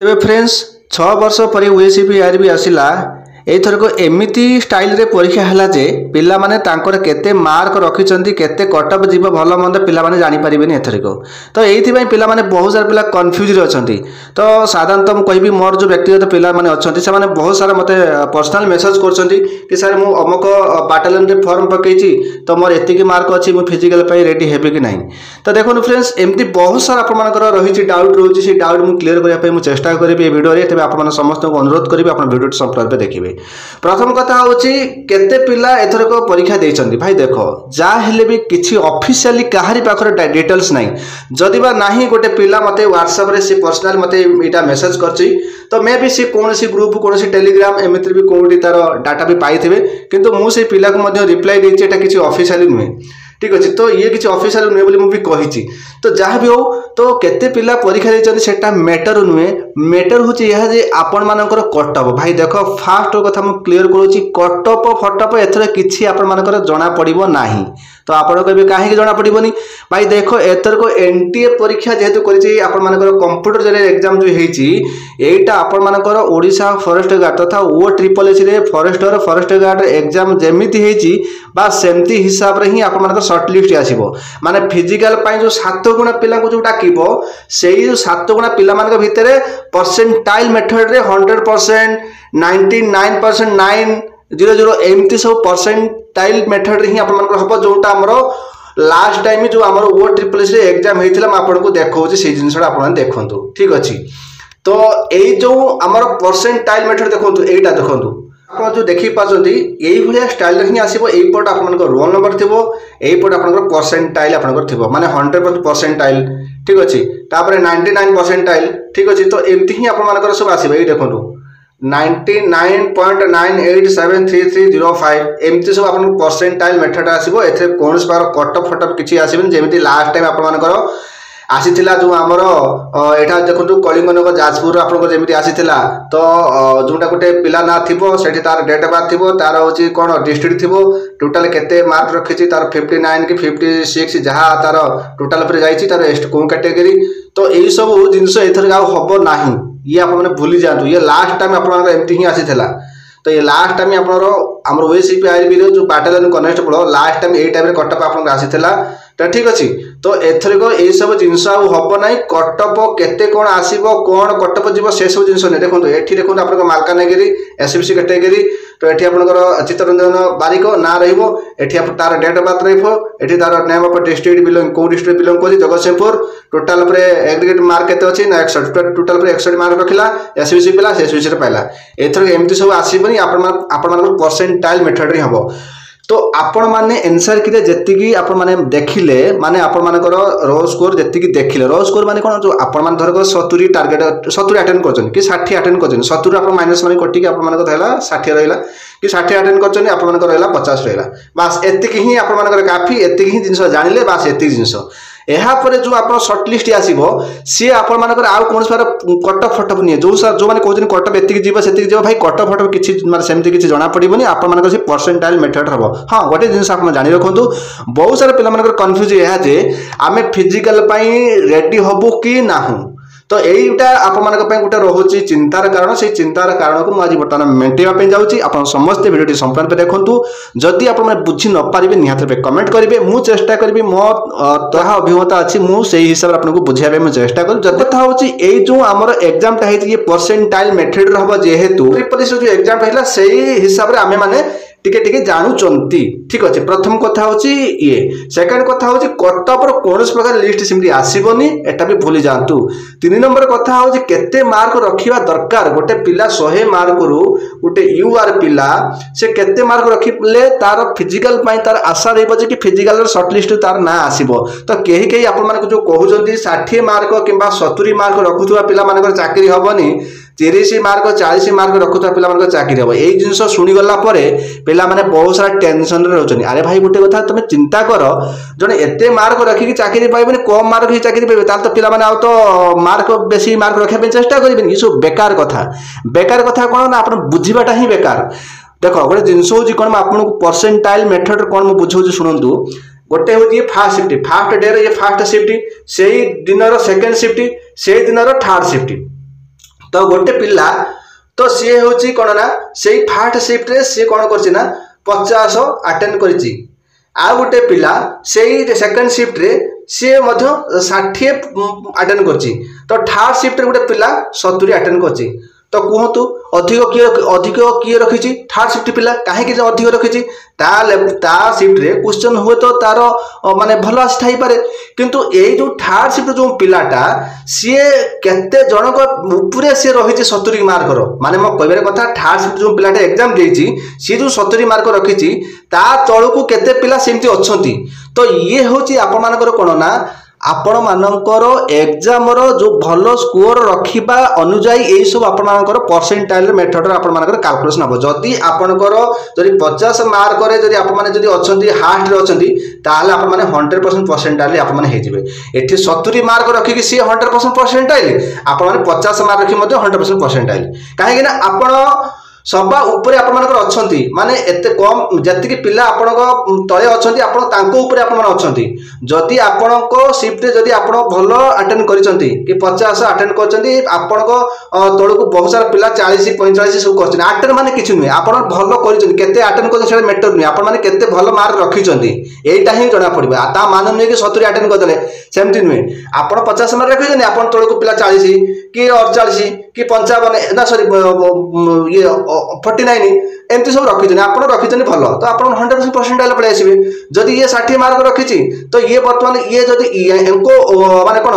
तेरे फ्रेंड्स 6 वर्ष पर यूएसपी आरबी आसला एथरक एमती स्टाइल रे परीक्षा है जे पिला माने तांकर केते मार्क रखिचंती केते कटअप जीव भल मंद पिला माने जानि परिबेनी एथरक तो एथि पई पिला माने बहुत सारा पिला कंफ्यूज रे अछंती। तो साधारणतः मु कहबी मोर जो व्यक्तिगत पिला माने अछंती से माने बहुत सारा मते पर्सनल मेसेज करछंती कि सर मु अमुक बाटालियन रे फॉर्म पकेची तो मोर एति की मार्क अछि मु फिजिकल पई रेडी हेबे कि नाही। तो देखो फ्रेंड्स एमती बहुत सारा आपण मानकर रहिछि डाउट रहउछि से डाउट मु क्लियर करिया पई मु चेष्टा करबी ए वीडियो रे। तबे आपण माने समस्त को अनुरोध करबी आपण वीडियो संपर्क पे देखिबे। प्रथम कथा होची केते पिला एथरक परीक्षा देइचंदी भाई देखो जा हेले भी किछि ऑफिशियली काहारी पाखर डिटेल्स नाही जदि बा नाही गोटे पिला मते व्हाट्सएप रे से पर्सनल मते इटा मेसेज करछि तो मे भी से कोनोसी ग्रुप कोनोसी टेलीग्राम एमित्र भी कोडी तार डाटा भी पाइथिबे किंतु मु से पिला को मध्ये रिप्लाई देछि एटा किछि ऑफिशियली नुहे ठीक अच्छे। तो ये किसी ऑफिशियल नुहे बोली मुझे कही तो जहाँ भी हो तो केते पिला परीक्षा देइचंदी सेटा मैटर नुहे मैटर होची यह जे आपण मानकर कटअप भाई देखो फास्ट कथा मु क्लियर करूची कटअप फटअप एथरे किछि आपण मानकर जणा पड़िबो नाही। तो आपण कहबे काहे कि जणा पड़िबोनी भाई देखो एथर को एनटीए परीक्षा जेहेतु करिछि आपण मानकर कंप्यूटर जरे एग्जाम जो हेछि एटा आपण मानकर ओडिशा फॉरेस्ट गार्ड तथा ओ ट्रिपल एच रे फॉरेस्ट गार्ड एग्जाम जेमिति हेछि बा सेमति हिसाब रे ही आपण मानकर शॉर्ट लिस्ट आसीबो माने फिजिकल पाई जो 7 गुणा पिला को जो डाकिबो सेही जो 7 गुणा पिला मान भितरे परसेंटाइल मेथड रे 100% 99% 900 एमती सब परसेंटाइल मेथड रे ही आपण मानकर हबो जोटा हमरो लास्ट टाइम जो हमरो ओ ट्रिपल एस रे एग्जाम हेतिला म आपन को देखौछि से जिंसडा आपण देखंतु ठीक अछि। तो एई जो हमरो परसेंटाइल मेथड देखंतु एटा देखंतु आप जो देखी पार्टी यही भाया स्टाइल ही आसो यहीपट आप रोल नंबर थी यहीपट आप परसेंटाइल आप माने 100% ठीक अच्छे 99% ठीक अच्छे। तो एमती ही आप सब आसो ये देखो 99.98733305 एमती सब आप परसेंटाइल मेथड आसो ए कौन प्रकार कटअप फटअप किसी आसबेनि जमी लास्ट टाइम आप आसीथिला जो आमर एठा देखो कलिंगनगर जाजपुर आपन जेमिति आसीथिला तो जोटा गोटे पिला ना थिबो सेठी तार डेट ऑफ बर्थ थिबो तार होची कोन डिस्ट्रिक्ट थिबो टोटल केते मार्क रखिछि तार 59 कि 56 जहा तार टोटल पर जाईछि तार एस्ट को कैटेगरी तो एई सब जिंस एथर गाव हबो नाही ये आप माने भूली जातु ये लास्ट टाइम आपन एमती ही आसीथिला। तो ये लास्ट टाइम आपनरो हमर ओएसपी आरबी रे जो बाटालियन कांस्टेबल लास्ट टाइम ए टाइम रे कटअप आपन आसीथिला तो ठीक अच्छे। तो एथरिक ये सब जिनस हम ना कटअप केते कौन आसो कौन कटअप जीव से सब जिन नहीं देखो ये देखो आप मालकानगिरी एसबीसी कैटेगरी तो ये आपंकर चित्तरंजन बारिक ना रही तार डेट ऑफ बर्थ रही तार नेम ऑफ डिस्ट्रिक्ट बिलोंग कौ डिस्ट्रिक्ट बिलोंग कर जगतसिंहपुर टोटाल एग्रीगेट मार्क केते अच्छी ना 61 टोटाल 61 मार्क रखला एसबीसी पिला एसबीसी पाइला एथर एमती सब आसबनी आपण परसेंटाइल मेथड रे हम। तो आपण माने आंसर कि जेतिकी आपण माने देखिले माने आपण मानकर रो स्कोर जेतिकी देखिले रो स्कोर माने कोन जो आपण मान धरक 70 टार्गेट 70 अटेंड करछन कि 60 अटेंड करछन 70 आपण माइनस माने कटि कि आपण मानकर रहला 60 रहला कि 60 अटेंड करछन आपण मानकर रहला 50 रहला बस एतिकी ही आपण मानकर काफी एतिकी ही जिंस जानिले बस एतिकी जिंस एहा परे जो आप शॉर्ट लिस्ट आसीबो सी आपण मानकर आउ कोन सारा कटअप फटअप नहीं जो सर जो माने कहउछन कटअप एतिकी जीव सेतिकी जीव भाई कटअप फटअप किछि माने सेमति किछि जणा पड़िबोनी आपण मानकर से परसेंटाइल मेथड हबो। हां गोटे जिंस आपण जानि रखंतु बहुत सारा पिला मानकर कंफ्यूज एहा जे आमे फिजिकल पई रेडी हबो कि नाहु तो यहीटा आप गोटे रोचे चिंतार कारण से चिंतार कारण को मुझे बर्तमान मेन्टेवा जाऊँगी आप समस्ते भिडियो संपूर्ण पे देखूँ जदि आप बुझी न पारे निहत कमेंट करेंगे मु चेष्टा करी मो तहा अभिज्ञता अच्छी मुझे हिसाब से आपको बुझाई मुझे चेष्टा करी जब कथा हूँ ये जो आम एग्जामटा है परसेंटाइल मेथड हम जेहेतु जो एग्जाम से हिसाब से आम मैंने टिके टिके जानूचंती ठीक अच्छे। प्रथम कथा होची ये सेकंड कथा होची कटअप रो कोनस प्रकार लिस्ट सिमली आसीबोनी एटा भी भूली जानतु। 3 नंबर कथा होची केते मार्क रखिबा दरकार गोटे पिला 100 मार्क रु गोटे यूआर पिला से केते मार्क रखिले तार फिजिकल पई तार आशा रहबो जे कि फिजिकल रो शॉर्ट लिस्ट तार ना आसीबो तो केही केही आपण मानको जो कहउचंती 60 मार्क किबा 70 मार्क रखुथुवा पिला मानकर चाकरी हबोनी 30 मार्क 40 मार्क रखुता पिला मानकर चाकरी हम यही जिनस शुणी गला पिला माने बहुत सारा टेंशन रे रहउछनी। अरे भाई गोटे कथा तुम चिंता कर जने एते मार्क रखी चाकरी पाइबनी कम मार्क ही चाकरी पाइबे ताल तो पिला माने आउ तो मार्क बेसी मार्क रखा पे चेष्टा करिबेनी ये सब बेकार कथा कोन ना आपण बुझिबाटा ही बेकार। देखो गोटे जिनस होची कोन आपन परसेंटाइल मेथड कोन मु बुझौची सुनंतु गोटे हूँ फास्ट शिफ्ट फास्ट डे ये फास्ट शिफ्ट से दिन सेकेंड शिफ्ट से दिन थर्ड शिफ्ट तो गोटे पिला तो सी हूँ कौन ना से फास्ट सिफ्ट सी कौन कर 50 अटेंड कर गोटे पिला से सेकेंड सिफ्ट रे सी 60 अटेंड कर तो थर्ड सिफ्ट रे गोटे पिला 70 अटेंड कर तो कहतु अधिक किए रखी थर्ड सिफ्ट पिला कहीं अधिक रखी सिफ्ट रे क्वेश्चन हुए तो तार माने भल आसी पारे किंतु यही जो थर्ड सिफ्ट जो पिलाटा सी केते जनक उपरे सी रही 70 मार्कर माने मो कहबार कथा थर्ड सिफ्ट जो पिलाटा एग्जाम देछि सी जो 70 मार्क रखी ता तळकु केते पिला सेमती अछंती तो ये होची आपण मानकर कोन ना आपण मानकर एग्जाम जो भल स्कोर रखा अनुजाई यही सब आपण मानकर परसेंटाइल मेथड आपण मानकर कैलकुलेशन हम जदि आपणकर जदि 50 मार्क रे जदि आपण माने जदि अछंती हास्ट रे अछंती ताले आपण माने 100% परसेंटाइल आपण माने हे जिवे एठी 70 मार्क रखी कि सी 100% परसेंटाइल आपण माने 50 मार्क रखी मध्ये 100% परसेंटाइल काहे कि ना आपण सभा उपरे आपण मानकर अछंती माने एते कम जति पिला आपण तळे अछंती आपण तांको उपरे आपण माने अछंती जदि आपणको शिफ्ट जदि आपण भलो अटेंड करिसंती कि 50 अटेंड करचंती आपणको तळको बहुत सारा पिला 40 45 सब करचंती अटेंड माने किछु नै आपण भलो करिसंती केते अटेंड करचंती सेटा मैटर नै आपण माने केते भलो मार्क रखिसंती एटा ही जणा पड़िबा ता मान नै कि 70 अटेंड करदले सेमति नै आपण 50 मार्क रखिसंती आपण तळको पिला 40 कि 48 कि 55 ना सॉरी ये 49 एमती सब रखी आप रखी भल तो आप 100% परसेंटाइल पलि आसवे जदि ये 60 मार्क रखी तो ये बर्तमान ये जदि माने कौन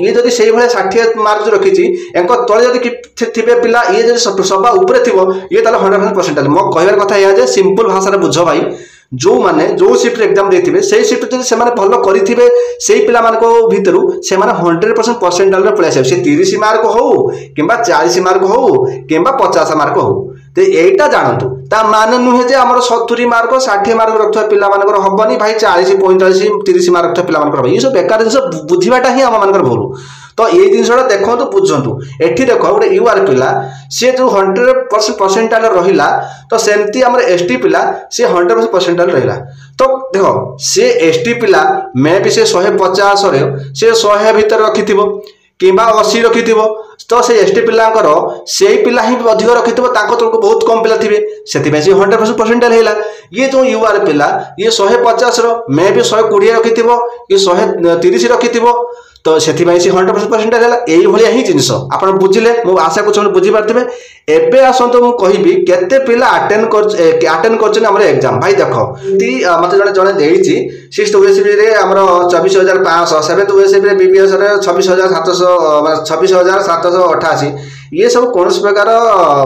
ये जदि से 60 मार्क रखी तले जदि थे पिला ये जब सभा उपरे थी ये 100% परसेंटाइल मो कहबार कथा यह सिंपल भाषा बुझ भाई जो माने जो शिफ्ट एग्जाम देथिबे से शिफ्ट जदि से माने भलो करिथिबे सेही पिला मानको भितरु से माने 100% परसेंटाइल पलि आसवे से 30 मार्क हो किंबा 40 मार्क हो किंबा 50 मार्क हो तो यहीटा जानतु ता मान नुहे जे हमर 70 मार्क 60 मार्क रखथवा पिला मानकर हबनी भाई 40 45 30 मार्क रखथवा पिला मानकर ये सब बेकार जिंस बुझिबाटा ही हम मानकर भूल तो ये जिनसटा देखो बुझंतु एठी देखो गोटे यूआर पिला सी जो 100% परसेंटाइल रहिला तो सेमती हमर एसटी पिला सी 100% परसेंटाइल रहिला तो देखो से एसटी पिला मे भी से 150 रे से 100 भीतर रखिथिबो किंबा 80 रखिथिबो तो से एसटी पिलांकर से पिला ही अधिक रखिथिबो ताको तळको बहुत कम पिला थिबे सेति से 100% परसेंटाइल हैला ये जो यूआर पिला ये 150 रो मे भी 120 रखिथिबो ये 130 रखिथिबो तो से 100% परसेंटाइल हैला एई भलिया ही जिंस आपण बुझिले मो आशा को छन बुझि पारथिबे एबे आसंतो मु कहिबी केते पिला अटेंड करछन हमर एग्जाम भाई देखो ती मते जने जने देइछि 6th ओएसबी रे हमर 24500 7th ओएसबी रे बीबीएस रे 26700 26788 ये सब कौन प्रकार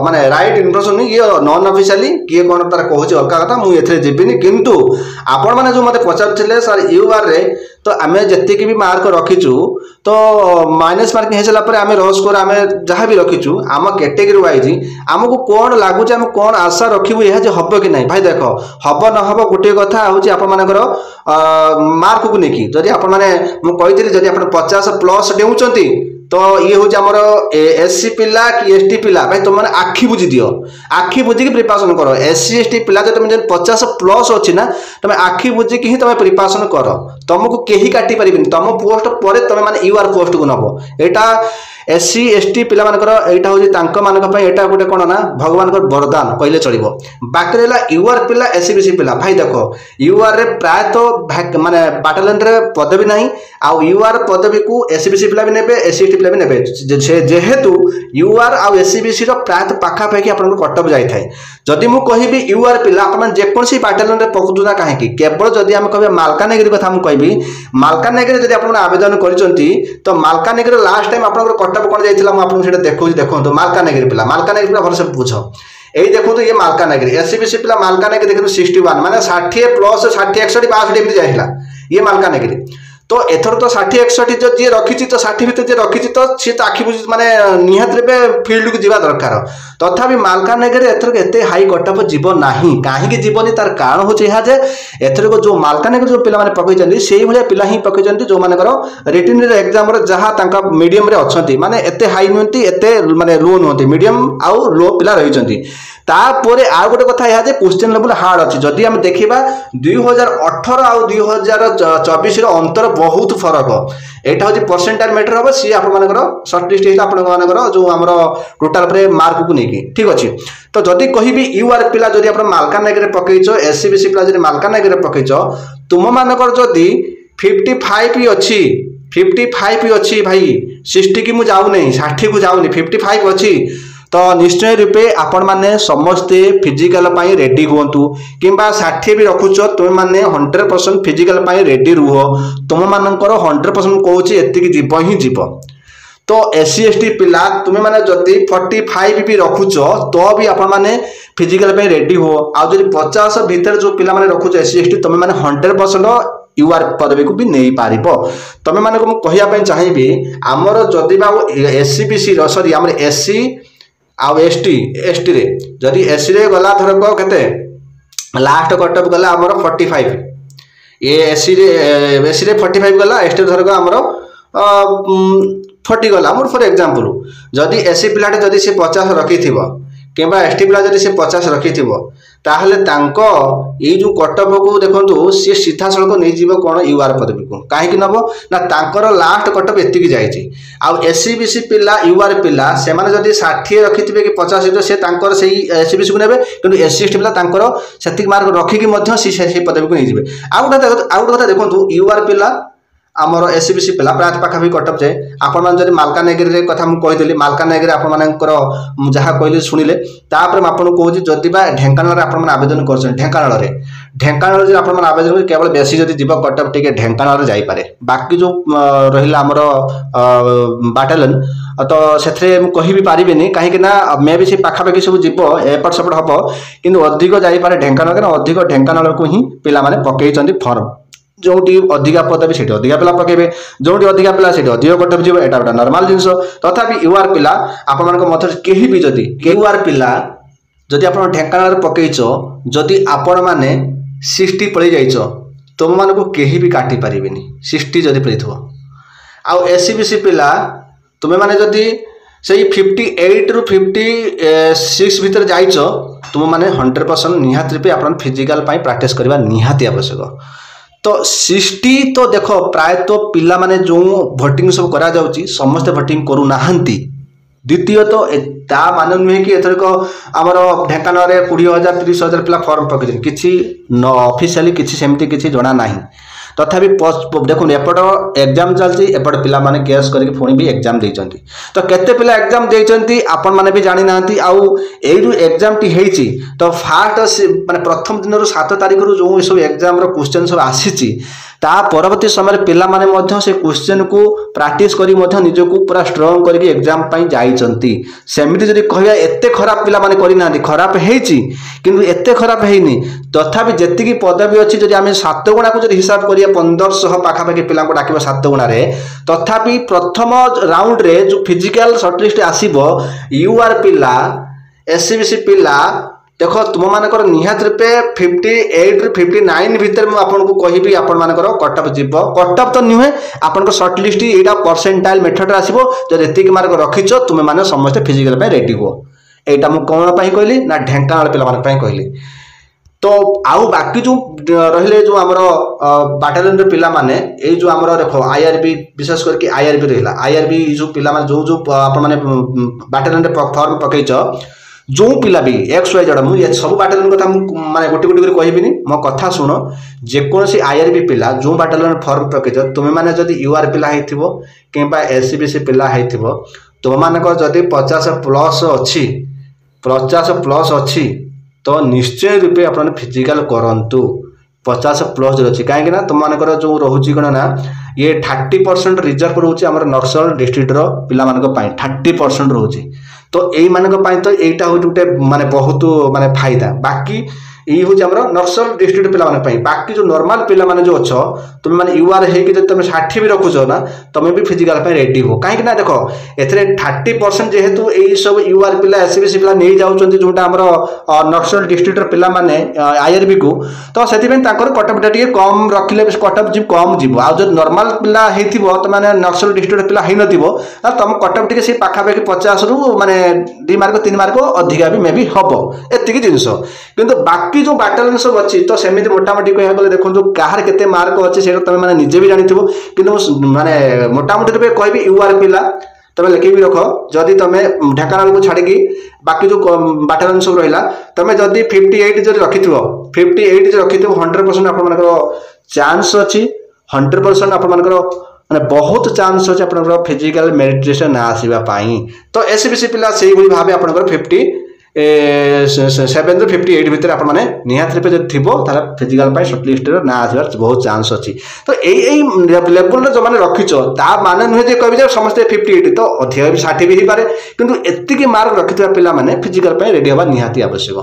माने राइट इन्फॉर्मेशन ये नॉन ऑफिशियली किए कौन तार कहूँ अलग कथा मुझे एथे जीविनी किंतु आपण मैंने जो मत पचारे सर यूआर रे तो आम जी भी मार्क रखीचु तो माइनस मार्किंग हो सारापर आम रो स्कोर आम जहाँ भी रखीचु आम कैटेगरी वाइज आमको कौन लगुच आम कौन आशा रखू यह हम कि नहीं भाई देख हम न हम गोटे कथा हूँ आपर मार्क को लेकिन जदि आप मुझे जदि आप 50+ डेउंचंती तो ये हूँ आमर एससी पिला कि एसटी पिला भाई तुम मैंने आखि बुझी दियो आखि बुझी प्रिपरेशन कर एससी एसटी पिला जो तुम 50+ अच्छी ना तुम आखि बुझी ही तुम प्रिपरेशन कर तुमको कहीं काटी पारे तुम पोस्ट पर तुम मैंने यूआर पोस्ट को नब यहाँ एससी एसटी पिला यहाँ हूँ मान यहाँ गोटे कौन ना भगवान वरदान कहले चलो बाकी रहा यूआर पिला एससीबीसी पिला भाई देख यूआर रे प्रायतः माने बाटालियन रे पदवी नहीं आउ यूआर पदवी को एससीबीसी पिला भी नेबे एससी एसटी पिला भी नेबे जेहेतु यूआर आउ एससीबीसी रो प्रायतः पाखापाखि आपन कटअप जाई थाए जदि मु कहिबी यूआर पिला आपन जेकोसी बाटालियन रे पकुदुना काहे केवल जदि हम कहबे मालकानगिरी कथा हम कहबी मालकानगिरी जदि आपन आवेदन करिसंती तो मालकानगिरी लास्ट टाइम आपन कटअप कोन जाइतिला मु आपन सेटा देखौं मालकानगिरी पिला भल से बुझ यही देखो ये मालकानगिरी एससीबीसी पिला मालकानगिरी देखो 61 माने 60+ 60 61 62 एमती जाइला ये मालकानगिरी तो एथर तो 60 61 जो जी रखी तो 60 भीतर जी रखी तो सी तो आखि बुझी माने निहात रे फील्ड को जीवा दरकार तथापि मालकानगिरी एथर एते हाई कटअप जीव नाही काहे जीवनी तार कारण होचे यह जे एथर को जो मालकानगिरी जो पिला माने पकई जंदी सेही भलिया पिला ही पकई जंदी जो मानकर रिटन रे एग्जाम रे जहा तांका मीडियम रे अछंती माने एते हाई नहंती एते माने लो नहंती मीडियम आउ लो पिला रही जंती तापरे आ गोटे कथा यह जे क्वेश्चन लेवल हार्ड अछि जदि हम देखिबा 2018 आउ 2024 रो अंतर बहुत फरक एटा हूँ परसेंटाइल मैटर हम सी आपर सर्ट लिस्ट होता जो आम टोटाल मार्क को लेकिन ठीक अच्छे। तो जदि कहि यूआर पिला जदि आप मालकानगिरी पकईच एससीबीसी पिला जदि मालकानगिरी पकईच तुम मानकर जदि 55 अच्छी 55 अच्छी भाई 60 की मुझे जाऊनी 60 को जाऊनी 55 अच्छी तो निश्चय रूपे आपण मैंने समस्ते फिजिकल रेडी हूँ कि 60 भी रखुच तुम मैंने 100% फिजिकल रेडी रुह तुम मानकर 100% कौच एति जीव ही जीव। तो एससी एसटी पिला तुम मैंने जदि 45 भी रखुच तो भी आपण मैंने फिजिकल रेडी हो आज 50 भितर जो पिला माने रखुच एससी एसटी तुम मैंने 100% यूआर पदवी को भी नहीं पार तुम माने को कहवाई चाहिए आमर जदि एससीबीसी सॉरी आम एससी आउ एसटी एसटी रे जदि एससी रे गला थरक केते लास्ट कटअप गला आमर 45 ये एससी रे 45 गला एसटी थरक आमर 40 गला मोर फॉर एग्जांपल जदि एससी पिलाटे जदि से 50 रखी कि एसटी पिला जदि से 50 रखी ताहले तांको ये जो कटअप को देखो सी सीधा सड़क नहीं जीव कौन यूआर पदवी को कहीं नब ना तांकर लास्ट कटअप एतिक जाइए आउ एससीबीसी पिला यूआर पिला से माने जदि 60 रखी कि 50 तो से तांकर से एससीबीसी को नेबे किंतु एससी एसटी पिला तांकर सेतिक मार्क रखिकी मध्य सी पदवी को नहीं जीवे। आउ गोटे कथा देखो यूआर पिला आमर एससीबीसी पिला प्राय पाखापी कटअप जाए आपण जब मालकानगिरी कथा मुझे मालकानगिरी आपर जहाँ कहली शुणिले तापर आपको कहूँ जदि ढेंकानाल आप आवेदन कर ढेंकानाल आप आवेदन केवल बेसी जब जीव कटअप टे ढेंकानाल जापे बाकी जो रहा आमर बाटालियन तो से कह भी पारे कहीं मे भी से पाखापाखि सब जीव एपट सेपट हम कि अधिक जापे ढेंकानाल अधिक ढेंकानाल को ही पिला पकई फर्म जो अधिका पदवी से अधिका पिला पकेबे जो अधिका पिला से अधिक कटअप जीव एटा गोटे नॉर्मल जिनस तथापि यूआर पिला आप कहीं भी जदि यूआर पिला जदि आप ढेंकानाल पकईच जदि आपण मैंने 60 पलि जाइच तुम मान को कहीं भी काटी पारे 60 जदि पलि आउ एससीबीसी पिला तुम्हें मैंने जदि से 58 रु 56 भितर जाइच तुम मैंने 100% निहाती रूपे आप फिजिकाल प्रैक्टिस करवा निहाती आवश्यक। तो 60 तो देख प्राय तो पिला माने जो भोटिंग सब करा जाउची समस्त भोटिंग करू नाहंती। द्वितीय तो ता मान नुहे कि एथरक आमर ढेंकानाल 20,000 30,000 पिला फॉर्म पकई किसी ऑफिशियली किसी सेमती किसी जना नाही तथापि देखो एपट एग्जाम चलती एपट पिला माने केस करके पुणी भी एग्जाम देइचंती तो केते पिला एग्जाम देइचंती आपण माने भी जानि नांती आउ एई जो एग्जाम टी हेइची तो फास्ट माने प्रथम दिन रु 7 तारिख रु जो सब एग्जाम रो क्वेश्चन सब आसीची ता परवर्ती समय पिला माने मध्य से क्वेश्चन को प्रैक्टिस करी मध्य निजको पूरा स्ट्रांग करके एग्जाम पई जाइचंती सेमिति जदि कहया एते खराब पिला माने करि नांती खराब हेइची किंतु एते खराब हेइनी तथापि जेति की पदवी अछि जदि आमे 7 गुणा को जदि हिसाब करिया 1500 पाखापाखि पिला को डाकिबा 7 गुणा रे तथापि प्रथम राउंड रे जो फिजिकल शॉर्टलिस्ट आसीबो यूआर पिला एससीबीसी पिला देखो तुम मानकर निहात रूपे 58 रु 59 भितर मु आपनको कहिबी आपण मानकर कटअप जीव कटअप तो नुहे आपनको शॉर्ट लिस्ट एटा परसेंटाइल मेथड आसीबो जदि एतिक मार्क रखिचो तुम माने समस्त फिजिकल पे रेडी हो एटा मु कोन पई कहली ना ढेंकानाल पिला मान पई कहली। तो आउ बाकी जो रहिले जो आमर बाटालियन रे पिला माने ए जो आमर देखो आईआरबी विशेष करके आईआरबी रहला आईआरबी जो पिला माने जो आपण माने बाटालियन रे फॉर्म पकईच जो पिला भी एक्स वाई जेड मुझे सब बाटालियन कथा माने गोटे गोटे कर कहबिनी मो कथा शुण जेकोसी आईआरबी पिला जो बाटालियन फॉर्म पकईच तुम माने जदि यूआर पिला हेथिबो किंबा एससीबीसी पिला हेथिबो तुम मानकर जदि 50 प्लस अच्छी 50 प्लस अच्छी तो निश्चय रूपे आप फिजिकाल करंतु 50 प्लस जो अच्छी कहीं तुम मानकर जो रोचे कौन ना ये 30% रिजर्व रोचे आम नक्सल डिस्ट्रिक्ट पिला 30% रोचे तो यही मानक तो यहीटा हूँ गोटे माने बहुत माने फायदा बाकी यही हूँ आम नक्सल डिस्ट्रिक्ट पिला बाकी जो नॉर्मल पिला माने जो अच्छो तुम माने यूआर है तुम 60 भी रखुच ना तुम भी फिजिकाल रेडी हो कहीं देख ए 30% जेहेतु यही सब यूआर पिला एससीबीसी पिला नहीं जाऊँच जोटा आम नक्सल डिस्ट्रिक्ट पिला माने आईआरबी को तो से कटअप टे कम रखिले कटअप जी कम जीव आ जो नॉर्मल पिला होती मैंने नक्सल डिस्ट्रिक्ट पिला हो न तुम कटअप टे से पाखापाखि 50 रु माने 2 मार्क 3 मार्क अधिका भी मे भी हम एतिक जिनस किंतु बाकी बाकी जो बाटालियन सब अच्छी तो सेमती मोटामोटी कह गले देखो कहार केते मार्क अच्छे से तुम मैंने निजे भी जानी कि माने मोटामोटी रूप कह यूआर पिला तुम लिखिक रख जदि तुम ढेकानाल को छाड़ी बाकी जो बाटालियन सब रहा तुम जदि 58 जो रखि 58 जो रखि 100% आप चांस अच्छी 100% आप माने बहुत चांस अच्छे आप फिजिकल मेरिट लिस्ट ना आसवाई तो एसबीसी पिला से भाव आप 57 ରୁ 58 भितर आप निहाती रूपे जब थी फिजिकाल सर्ट लिस्ट ना आसबार बहुत चांस अच्छी तो यही लेवल जो मैंने रखीच ता माने नुहे कह समस्ते 58 तो अधिक भी 60 भी हो पारे किंतु एतिकी मार्क रखिथिबा पिला माने फिजिकल रेडी हवा निहाती आवश्यक।